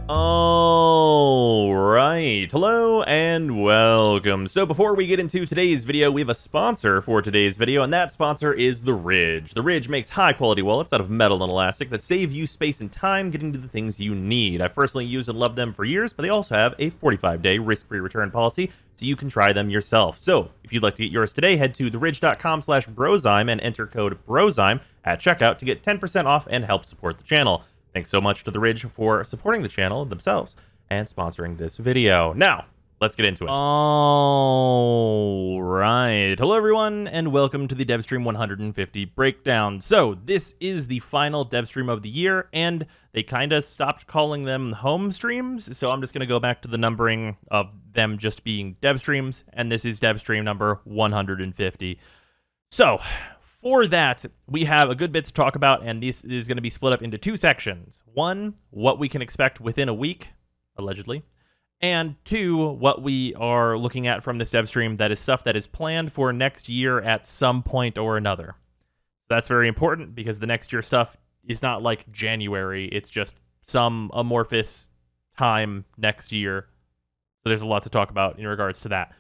All right, hello and welcome. So before we get into today's video, we have a sponsor for today's video, and that sponsor is The Ridge. The Ridge makes high-quality wallets out of metal and elastic that save you space and time getting to the things you need. I've personally used and loved them for years, but they also have a 45-day risk-free return policy, so you can try them yourself. So if you'd like to get yours today, head to theridge.com/Brozime and enter code Brozime at checkout to get 10% off and help support the channel. Thanks so much to The Ridge for supporting the channel themselves and sponsoring this video. Now, let's get into it. All right. Hello, everyone, and welcome to the Devstream 150 breakdown. So this is the final Devstream of the year, and they kind of stopped calling them home streams, so I'm just going to go back to the numbering of them just being Devstreams, and this is Devstream number 150. So for that, we have a good bit to talk about, and this is going to be split up into two sections. One, what we can expect within a week, allegedly, and two, what we are looking at from this dev stream that is stuff that is planned for next year at some point or another. That's very important because the next year stuff is not like January. It's just some amorphous time next year. So there's a lot to talk about in regards to that.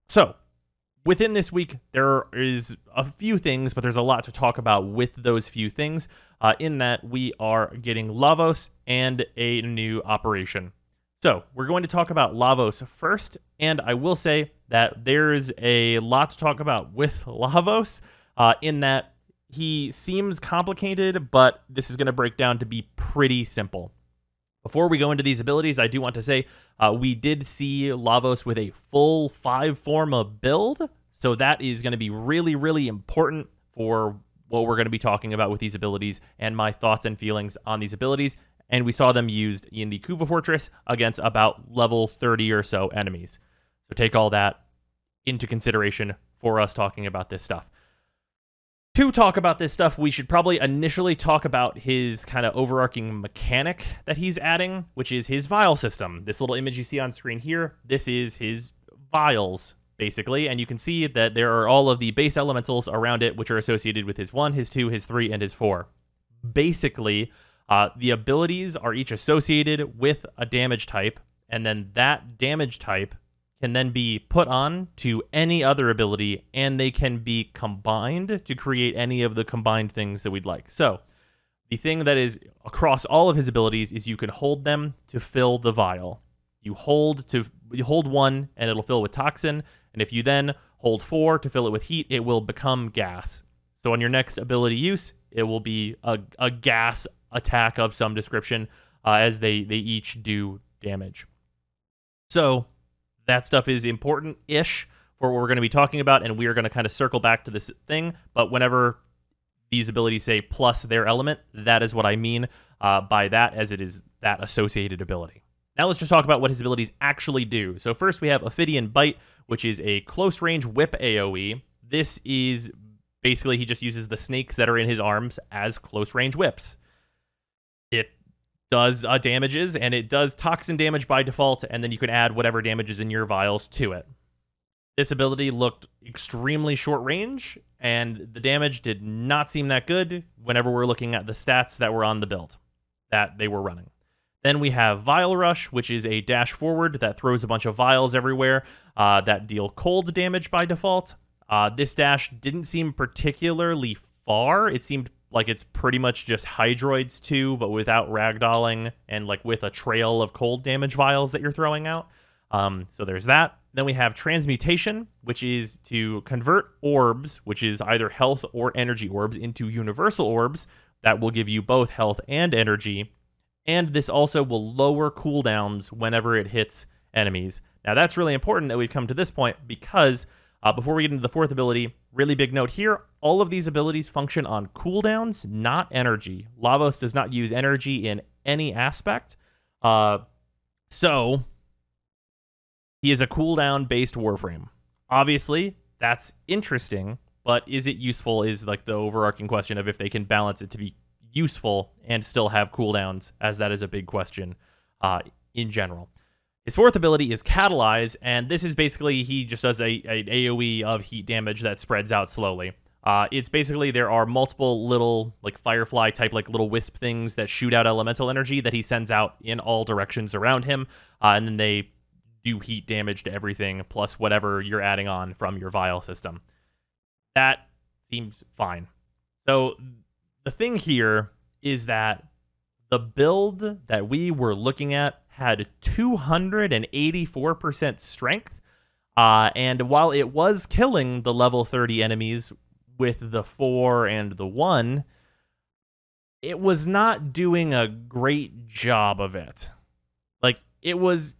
So within this week, there is a few things, but there's a lot to talk about with those few things, in that we are getting Lavos and a new operation. So we're going to talk about Lavos first, and I will say that there's a lot to talk about with Lavos, in that he seems complicated, but this is going to break down to be pretty simple. Before we go into these abilities, I do want to say we did see Lavos with a full 5-forma build, so that is going to be really, really important for what we're going to be talking about with these abilities and my thoughts and feelings on these abilities. And we saw them used in the Kuva Fortress against about level 30 or so enemies. So take all that into consideration for us talking about this stuff. To talk about this stuff, we should probably initially talk about his kind of overarching mechanic that he's adding, which is his vial system. This little image you see on screen here, this is his vials, basically, and you can see that there are all of the base elementals around it, which are associated with his 1, his 2, his 3, and his 4. Basically, the abilities are each associated with a damage type, and then that damage type can then be put on to any other ability, and they can be combined to create any of the combined things that we'd like. So the thing that is across all of his abilities is you can hold them to fill the vial. You hold 1 and it'll fill with toxin, and if you then hold 4 to fill it with heat, it will become gas. So on your next ability use, it will be a gas attack of some description, as they each do damage. So that stuff is important-ish for what we're going to be talking about, and we are going to kind of circle back to this thing, but whenever these abilities say plus their element, that is what I mean by that, as it is that associated ability. Now let's just talk about what his abilities actually do. So first we have Ophidian Bite, which is a close-range whip AoE. This is basically, he just uses the snakes that are in his arms as close-range whips. It does damages, and it does toxin damage by default, and then you can add whatever damages in your vials to it. This ability looked extremely short range, and the damage did not seem that good whenever we're looking at the stats that were on the build that they were running. Then we have Vial Rush, which is a dash forward that throws a bunch of vials everywhere that deal cold damage by default. This dash didn't seem particularly far. It seemed like it's pretty much just Hydroids too, but without ragdolling and like with a trail of cold damage vials that you're throwing out. So there's that. Then we have Transmutation, which is to convert orbs, which is either health or energy orbs, into universal orbs that will give you both health and energy. And this also will lower cooldowns whenever it hits enemies. Now that's really important that we've come to this point, because before we get into the fourth ability, really big note here, all of these abilities function on cooldowns, not energy. Lavos does not use energy in any aspect. So he is a cooldown-based Warframe. Obviously, that's interesting, but is it useful is like the overarching question of if they can balance it to be useful and still have cooldowns, as that is a big question in general. His fourth ability is Catalyze, and this is basically, he just does a AoE of heat damage that spreads out slowly. It's basically there are multiple little like firefly type like little wisp things that shoot out elemental energy that he sends out in all directions around him, and then they do heat damage to everything plus whatever you're adding on from your vial system. That seems fine. So the thing here is that the build that we were looking at had 284% strength, and while it was killing the level 30 enemies with the 4 and the 1, it was not doing a great job of it. Like, it was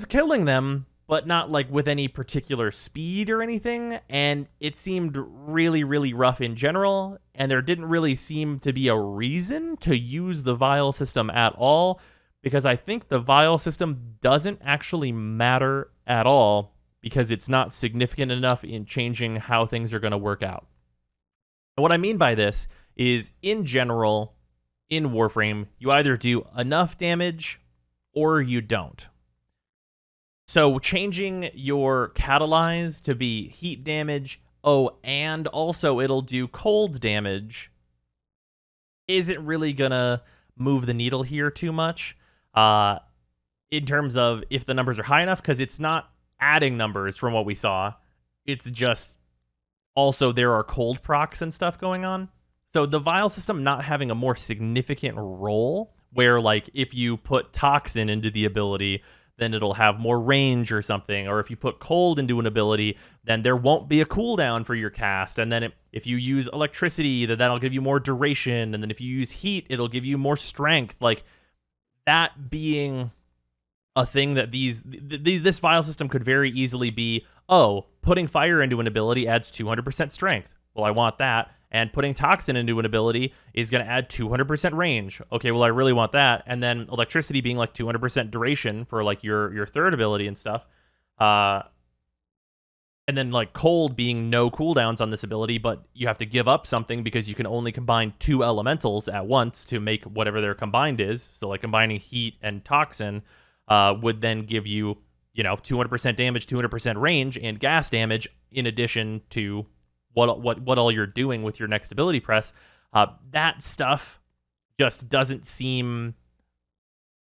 killing them, but not like with any particular speed or anything, and it seemed really, really rough in general, and there didn't really seem to be a reason to use the vial system at all, because I think the vial system doesn't actually matter at all, because it's not significant enough in changing how things are going to work out. And what I mean by this is, in general, in Warframe, you either do enough damage or you don't. So changing your catalyze to be heat damage, and also it'll do cold damage, isn't really gonna move the needle here too much in terms of if the numbers are high enough, because it's not adding numbers from what we saw. It's just also there are cold procs and stuff going on. So the vial system not having a more significant role, where like if you put toxin into the ability, then it'll have more range or something. Or if you put cold into an ability, then there won't be a cooldown for your cast. And then if you use electricity, then that'll give you more duration. And then if you use heat, it'll give you more strength. Like, that being a thing that this vial system could very easily be, oh, putting fire into an ability adds 200% strength. Well, I want that. And putting toxin into an ability is going to add 200% range. Okay, well, I really want that. And then electricity being like 200% duration for like your third ability and stuff. And then like cold being no cooldowns on this ability, but you have to give up something because you can only combine 2 elementals at once to make whatever their combined is. So like combining heat and toxin would then give you, 200% damage, 200% range, and gas damage in addition to what all you're doing with your next ability press. That stuff just doesn't seem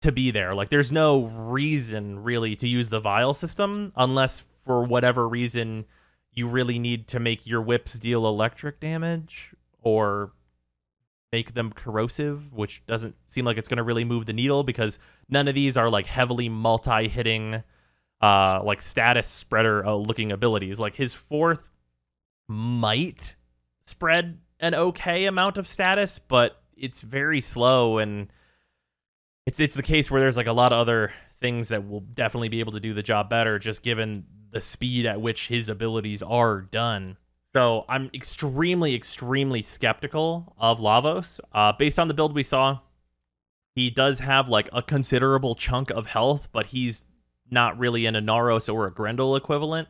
to be there. Like, there's no reason really to use the vial system unless for whatever reason you really need to make your whips deal electric damage or make them corrosive, which doesn't seem like it's going to really move the needle, because none of these are like heavily multi-hitting like status spreader looking abilities. Like, his 4th might spread an okay amount of status, but it's very slow, and it's the case where there's like a lot of other things that will definitely be able to do the job better, just given the speed at which his abilities are done. So I'm extremely, extremely skeptical of Lavos. Based on the build we saw, he does have like a considerable chunk of health, but he's not really an Inaros or a Grendel equivalent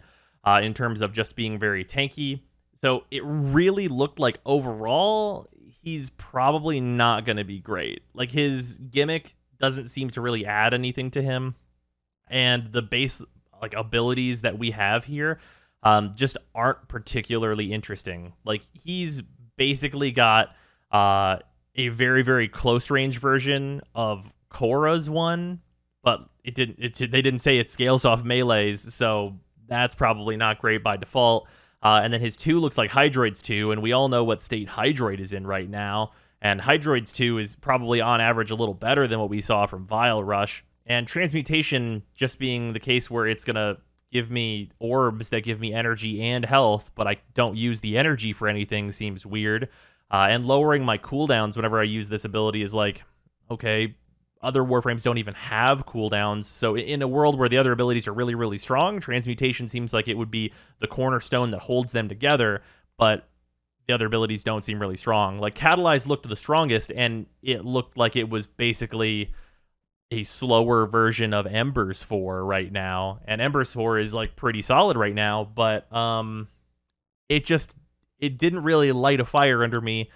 in terms of just being very tanky. So it really looked like overall, he's probably not going to be great. Like, his gimmick doesn't seem to really add anything to him. And the base like abilities that we have here just aren't particularly interesting. Like, he's basically got a very, very close range version of Korra's one, but they didn't say it scales off melees, so that's probably not great by default. And then his 2 looks like Hydroid's 2, and we all know what state Hydroid is in right now. And Hydroid's 2 is probably on average a little better than what we saw from Vial Rush. And Transmutation just being the case where it's going to give me orbs that give me energy and health, but I don't use the energy for anything seems weird. And lowering my cooldowns whenever I use this ability is like, okay, other Warframes don't even have cooldowns. So in a world where the other abilities are really, really strong, Transmutation seems like it would be the cornerstone that holds them together, but the other abilities don't seem really strong. Like, Catalyze looked the strongest, and it looked like it was basically a slower version of Ember's 4 right now. And Ember's 4 is like pretty solid right now, but it didn't really light a fire under me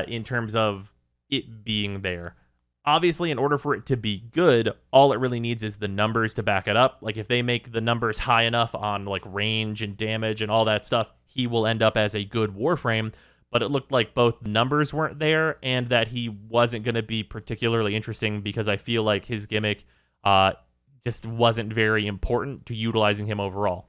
in terms of it being there. Obviously, in order for it to be good, all it really needs is the numbers to back it up. Like, if they make the numbers high enough on, like, range and damage and all that stuff, he will end up as a good Warframe. But it looked like both numbers weren't there and that he wasn't going to be particularly interesting because I feel like his gimmick just wasn't very important to utilizing him overall.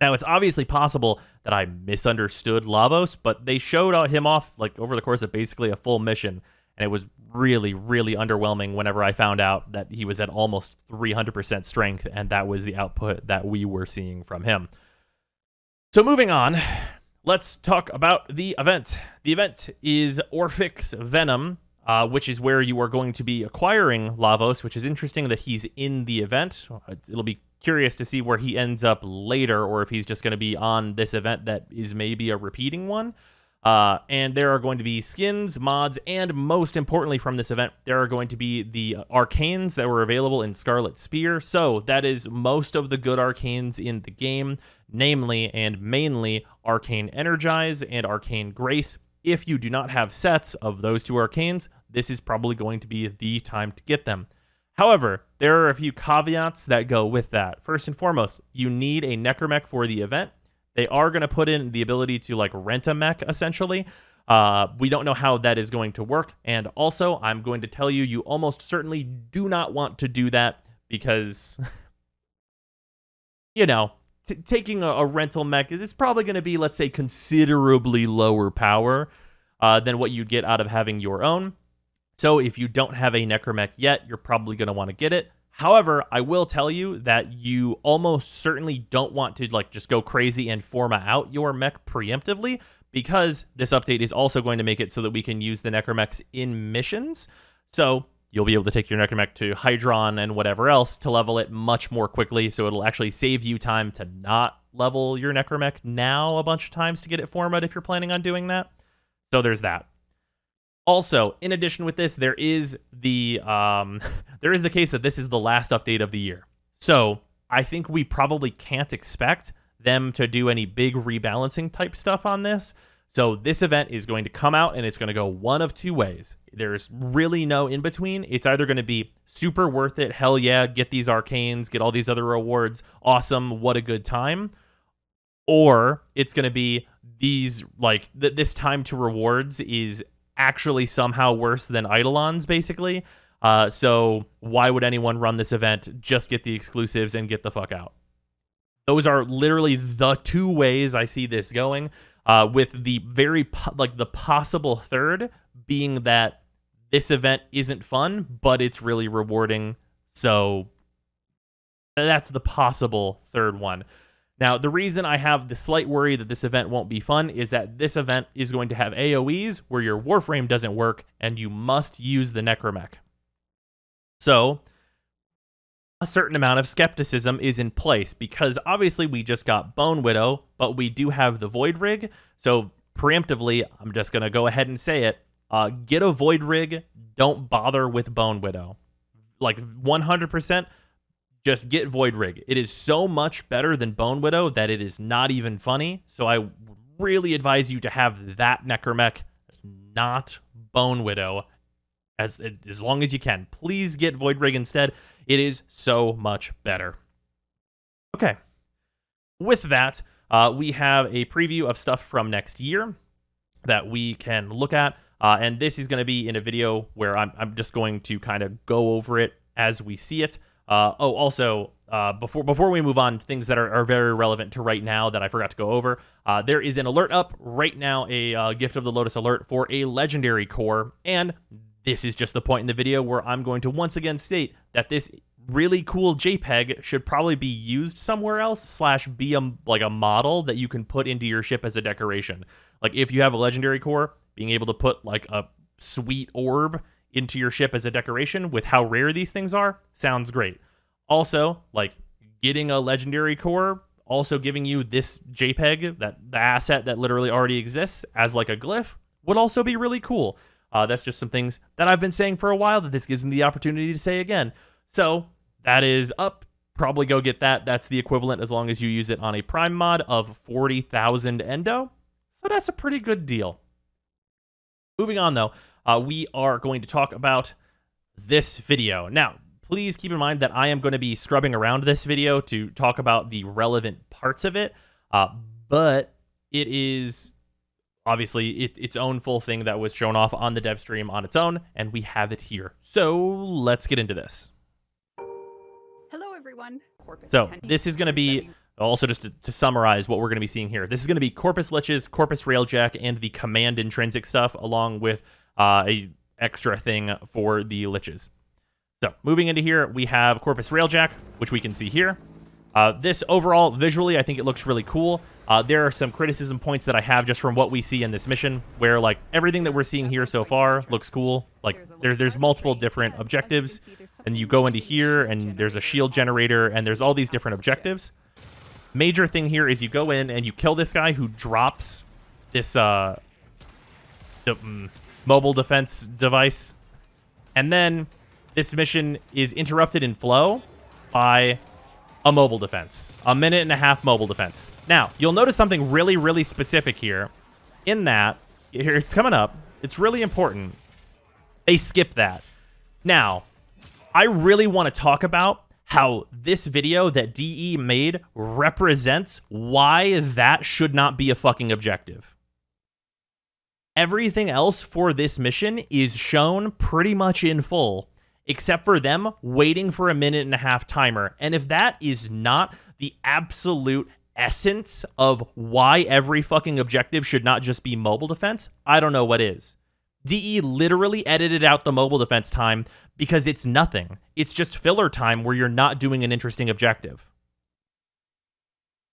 Now, it's obviously possible that I misunderstood Lavos, but they showed him off like over the course of basically a full mission, and it was really, really underwhelming whenever I found out that he was at almost 300% strength, and that was the output that we were seeing from him. So moving on, let's talk about the event. The event is Orphic's Venom, which is where you are going to be acquiring Lavos, which is interesting that he's in the event. It'll be curious to see where he ends up later, or if he's just going to be on this event that is maybe a repeating one. And there are going to be skins, mods, and most importantly from this event, there are going to be the arcanes that were available in Scarlet Spear. So that is most of the good arcanes in the game, namely and mainly Arcane Energize and Arcane Grace. If you do not have sets of those two arcanes, this is probably going to be the time to get them. However, there are a few caveats that go with that. First and foremost, you need a necromech for the event. They are going to put in the ability to like rent a mech, essentially. We don't know how that is going to work. And also, I'm going to tell you, you almost certainly do not want to do that because, you know, taking a rental mech is probably going to be, let's say, considerably lower power than what you'd get out of having your own. So if you don't have a necromech yet, you're probably going to want to get it. However, I will tell you that you almost certainly don't want to like just go crazy and forma out your mech preemptively, because this update is also going to make it so that we can use the necromechs in missions. So you'll be able to take your necromech to Hydron and whatever else to level it much more quickly. So it'll actually save you time to not level your necromech now a bunch of times to get it formatted if you're planning on doing that. So there's that. Also, in addition with this, there is the case that this is the last update of the year. So I think we probably can't expect them to do any big rebalancing type stuff on this. So this event is going to come out and it's going to go one of two ways. There's really no in between. It's either going to be super worth it, hell yeah, get these arcanes, get all these other rewards, awesome, what a good time. Or it's going to be these, like, this time to rewards is actually somehow worse than Eidolon's, basically. So why would anyone run this event? Just get the exclusives and get the fuck out. Those are literally the two ways I see this going, with the very, the possible third being that this event isn't fun, but it's really rewarding. So that's the possible third one. Now, the reason I have the slight worry that this event won't be fun is that this event is going to have AoEs where your Warframe doesn't work and you must use the necromech. So a certain amount of skepticism is in place because obviously we just got Bone Widow, but we do have the Void Rig. So preemptively, I'm just going to go ahead and say it. Get a Void Rig. Don't bother with Bone Widow. Like 100%. Just get Void Rig. It is so much better than Bone Widow that it is not even funny. So I really advise you to have that necromech, not Bone Widow, as long as you can. Please get Void Rig instead. It is so much better. Okay. With that, we have a preview of stuff from next year that we can look at. And this is going to be in a video where I'm just going to kind of go over it as we see it. Also, before we move on, things that are very relevant to right now that I forgot to go over, there is an alert up right now, a gift of the Lotus Alert for a legendary core, and this is just the point in the video where I'm going to once again state that this really cool JPEG should probably be used somewhere else / be like a model that you can put into your ship as a decoration. Like if you have a legendary core, being able to put like a sweet orb into your ship as a decoration with how rare these things are sounds great. Also, like getting a legendary core, also giving you this JPEG, that the asset that literally already exists as like a glyph, would also be really cool. That's just some things that I've been saying for a while that this gives me the opportunity to say again. So that is up. Probably go get that. That's the equivalent, as long as you use it on a Prime mod, of 40,000 Endo. So that's a pretty good deal. Moving on, though, we are going to talk about this video. Now, please keep in mind that I am going to be scrubbing around this video to talk about the relevant parts of it, but it is obviously its own full thing that was shown off on the Devstream on its own, and we have it here. So let's get into this. Hello, everyone. So this is going to be, also just to summarize what we're going to be seeing here, this is going to be Corpus Liches, Corpus Railjack, and the command intrinsic stuff, along with a extra thing for the Liches. So moving into here, we have Corpus Railjack, which we can see here. This overall, visually, I think it looks really cool. There are some criticism points that I have just from what we see in this mission, where like everything that we're seeing here so far looks cool. Like there's multiple different objectives, and you go into here, and there's a shield generator, and there's all these different objectives. Major thing here is you go in and you kill this guy who drops this mobile defense device, and then this mission is interrupted in flow by a mobile defense, a minute and a half mobile defense. Now, you'll notice something really, really specific here. In that, here it's coming up. It's really important. They skip that. Now, I really want to talk about how this video that DE made represents why that should not be a fucking objective. Everything else for this mission is shown pretty much in full, except for them waiting for a minute and a half timer. And if that is not the absolute essence of why every fucking objective should not just be mobile defense, I don't know what is. DE literally edited out the mobile defense time because it's nothing. It's just filler time where you're not doing an interesting objective.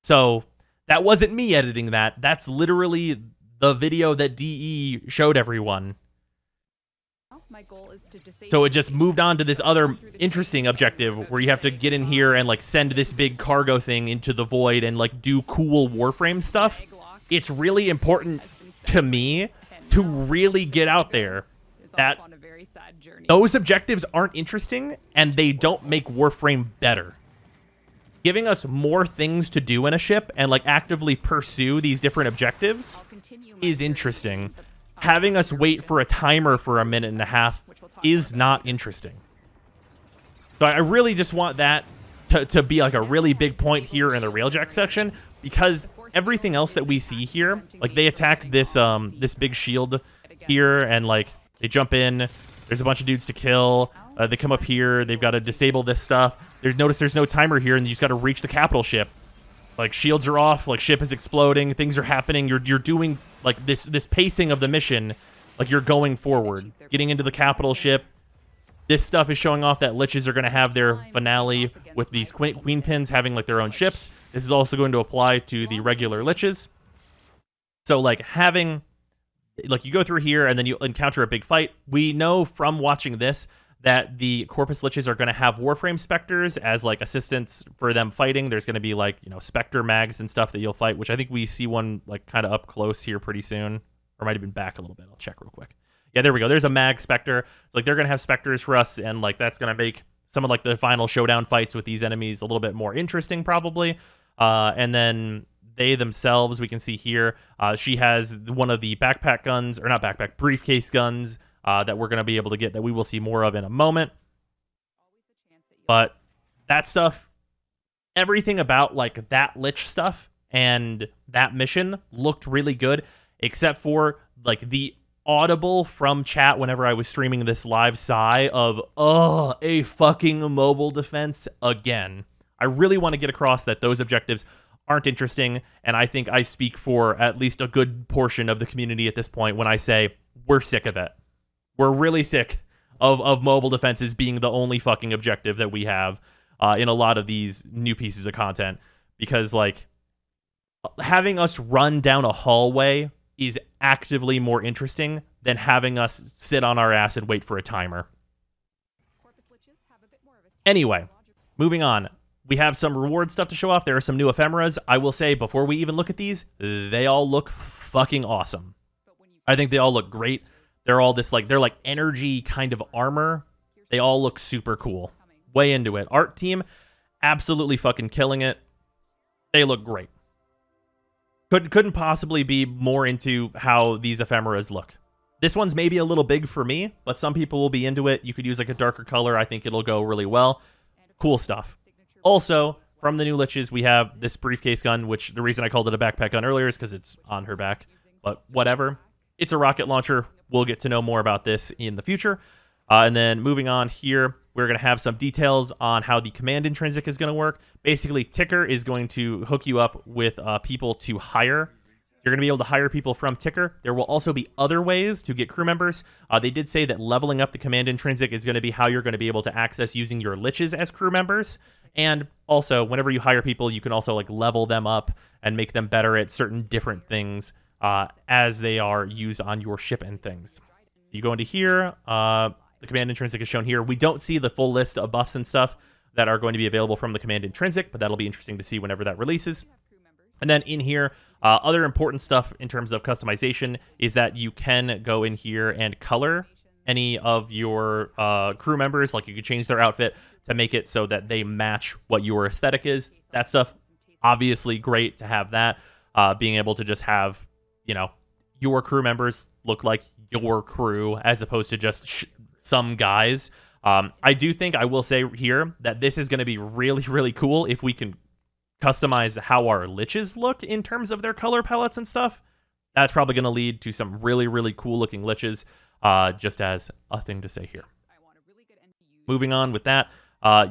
So that wasn't me editing that. That's literally the video that DE showed everyone. My goal is to disable. So it just moved on to this other interesting objective where you have to get in here and like send this big cargo thing into the void and like do cool Warframe stuff. It's really important to me to really get out there that those objectives aren't interesting and they don't make Warframe better. Giving us more things to do in a ship and like actively pursue these different objectives is interesting. Having us wait for a timer for a minute and a half is not interesting. So I really just want that to be like a really big point here in the Railjack section, because everything else that we see here, like they attack this this big shield here and like they jump in, there's a bunch of dudes to kill, they come up here, they've got to disable this stuff. Notice there's no timer here, and you just got to reach the capital ship. Like shields are off, like ship is exploding, things are happening, you're doing like this pacing of the mission, like you're going forward, getting into the capital ship. This stuff is showing off that Liches are going to have their finale with these queen pins having like their own ships. This is also going to apply to the regular Liches. So like having, like you go through here and then you encounter a big fight. We know from watching this that the Corpus Liches are going to have Warframe Spectres as like assistants for them fighting. There's going to be like, you know, Spectre mags and stuff that you'll fight, which I think we see one like kind of up close here pretty soon, or might have been back a little bit. I'll check real quick. Yeah, there we go. There's a mag Spectre. So, like they're going to have Spectres for us, and like that's going to make some of like the final showdown fights with these enemies a little bit more interesting probably. And then they themselves, we can see here, she has one of the backpack guns, or not backpack, briefcase guns, that we're going to be able to get, that we will see more of in a moment. But that stuff, everything about like that Lich stuff and that mission looked really good, except for like the audible from chat whenever I was streaming this live sigh of, oh, a fucking mobile defense again. I really want to get across that those objectives aren't interesting, and I think I speak for at least a good portion of the community at this point when I say we're sick of it. We're really sick of mobile defenses being the only fucking objective that we have in a lot of these new pieces of content, because like having us run down a hallway is actively more interesting than having us sit on our ass and wait for a timer. Anyway, moving on. We have some reward stuff to show off. There are some new ephemeras. I will say, before we even look at these, they all look fucking awesome. I think they all look great. They're all this like, they're like energy kind of armor. They all look super cool. Way into it. Art team, absolutely fucking killing it. They look great. Couldn't possibly be more into how these ephemeras look. This one's maybe a little big for me, but some people will be into it. You could use like a darker color. I think it'll go really well. Cool stuff. Also, from the new Liches, we have this briefcase gun, which the reason I called it a backpack gun earlier is because it's on her back. But whatever. It's a rocket launcher. We'll get to know more about this in the future. And then moving on here, we're going to have some details on how the command intrinsic is going to work. Basically, Ticker is going to hook you up with people to hire. You're going to be able to hire people from Ticker. There will also be other ways to get crew members. They did say that leveling up the command intrinsic is going to be how you're going to be able to access using your Liches as crew members. And also, whenever you hire people, you can also like level them up and make them better at certain different things as they are used on your ship and things. So you go into here. The command intrinsic is shown here. We don't see the full list of buffs and stuff that are going to be available from the command intrinsic, but that'll be interesting to see whenever that releases. And then in here, other important stuff in terms of customization is that you can go in here and color any of your crew members. Like you could change their outfit to make it so that they match what your aesthetic is. That stuff, obviously great to have that. Being able to just have, you know, your crew members look like your crew as opposed to just some guys. I do think I will say here that this is going to be really, really cool if we can customize how our Liches look in terms of their color palettes and stuff. That's probably going to lead to some really, really cool looking Liches, just as a thing to say here. Moving on with that,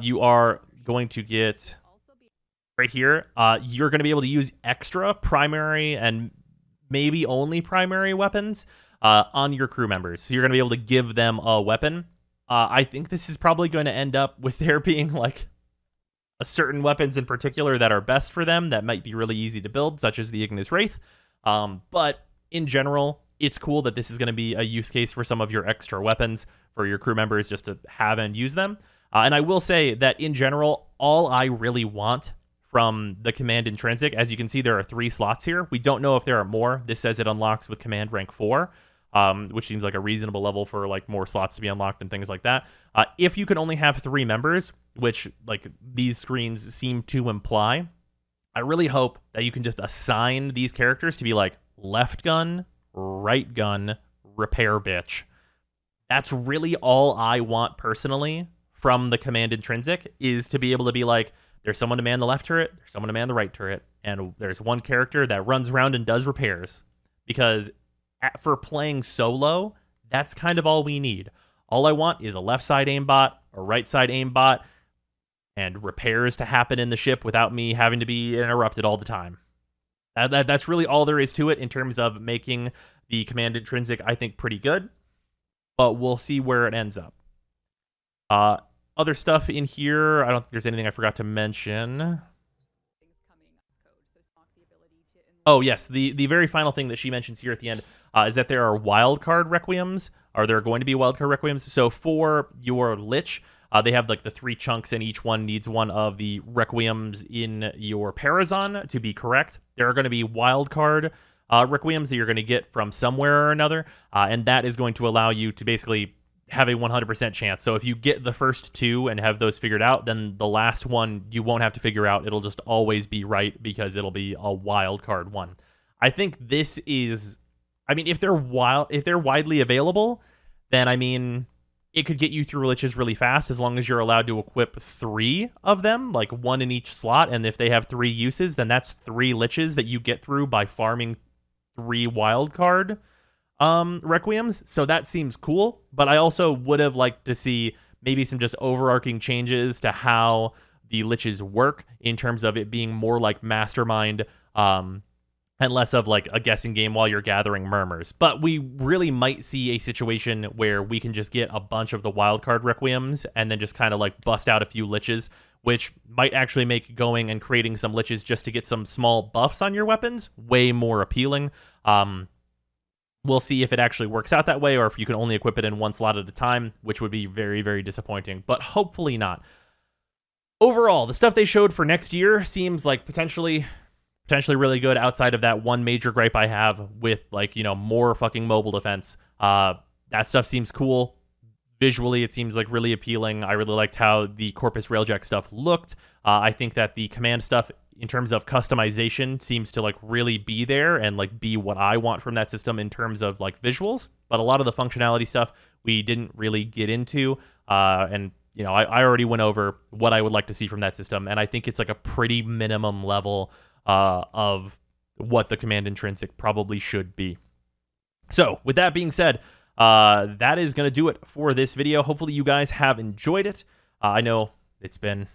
you are going to get right here, you're going to be able to use extra primary and maybe only primary weapons on your crew members. So you're going to be able to give them a weapon. I think this is probably going to end up with there being like certain weapons in particular that are best for them that might be really easy to build, such as the Ignis Wraith. But in general, it's cool that this is going to be a use case for some of your extra weapons for your crew members just to have and use them. And I will say that in general, all I really want from the command intrinsic, as you can see, there are 3 slots here. We don't know if there are more. This says it unlocks with command rank 4. Which seems like a reasonable level for like more slots to be unlocked and things like that. If you can only have 3 members, which like these screens seem to imply, I really hope that you can just assign these characters to be like left gun, right gun, repair bitch. That's really all I want personally from the command intrinsic, is to be able to be like, there's someone to man the left turret, there's someone to man the right turret, and there's one character that runs around and does repairs. Because for playing solo, that's kind of all we need. All I want is a left side aimbot, a right side aimbot, and repairs to happen in the ship without me having to be interrupted all the time. That's really all there is to it in terms of making the command intrinsic, I think, pretty good. But we'll see where it ends up. Other stuff in here, I don't think there's anything I forgot to mention. Oh, yes. The very final thing that she mentions here at the end is that there are wildcard requiems. Are there going to be wildcard requiems? So for your Lich, they have like the 3 chunks, and each one needs one of the requiems in your Parazon to be correct. There are going to be wildcard requiems that you're going to get from somewhere or another, and that is going to allow you to basically have a 100% chance. So if you get the first 2 and have those figured out, then the last one you won't have to figure out. It'll just always be right because it'll be a wild card one. I think this is, I mean, if they're widely available, then I mean, it could get you through Liches really fast as long as you're allowed to equip 3 of them, like 1 in each slot. And if they have 3 uses, then that's 3 Liches that you get through by farming 3 wild card requiems. So that seems cool, but I also would have liked to see maybe some just overarching changes to how the Liches work in terms of it being more like Mastermind and less of like a guessing game while you're gathering murmurs. But we really might see a situation where we can just get a bunch of the wildcard requiems and then just kind of like bust out a few Liches, which might actually make going and creating some Liches just to get some small buffs on your weapons way more appealing. We'll see if it actually works out that way, or if you can only equip it in 1 slot at a time, which would be very, very disappointing, but hopefully not. Overall, the stuff they showed for next year seems like potentially really good, outside of that one major gripe I have with, like, you know, more fucking mobile defense. That stuff seems cool. Visually, it seems like really appealing. I really liked how the Corpus Railjack stuff looked. I think that the command stuff, in terms of customization, seems to like really be there and like be what I want from that system in terms of like visuals. but a lot of the functionality stuff we didn't really get into. And you know, I already went over what I would like to see from that system, and I think it's like a pretty minimum level of what the command intrinsic probably should be. So with that being said, that is going to do it for this video. Hopefully you guys have enjoyed it. I know it's been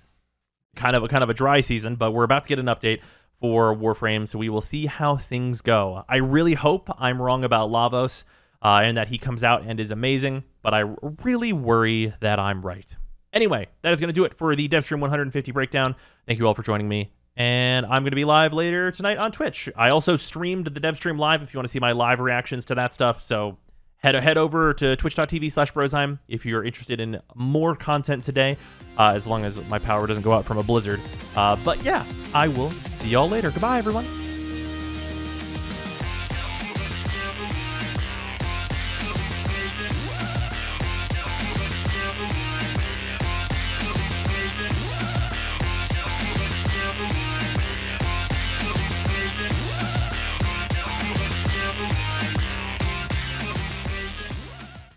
kind of a dry season, but we're about to get an update for Warframe, so we will see how things go. I really hope I'm wrong about Lavos and that he comes out and is amazing, but I really worry that I'm right. Anyway, that is going to do it for the Devstream 150 breakdown. Thank you all for joining me, and I'm going to be live later tonight on Twitch. I also streamed the Devstream live if you want to see my live reactions to that stuff, so head over to twitch.tv/Brozime if you're interested in more content today, as long as my power doesn't go out from a blizzard. But yeah, I will see y'all later. Goodbye, everyone.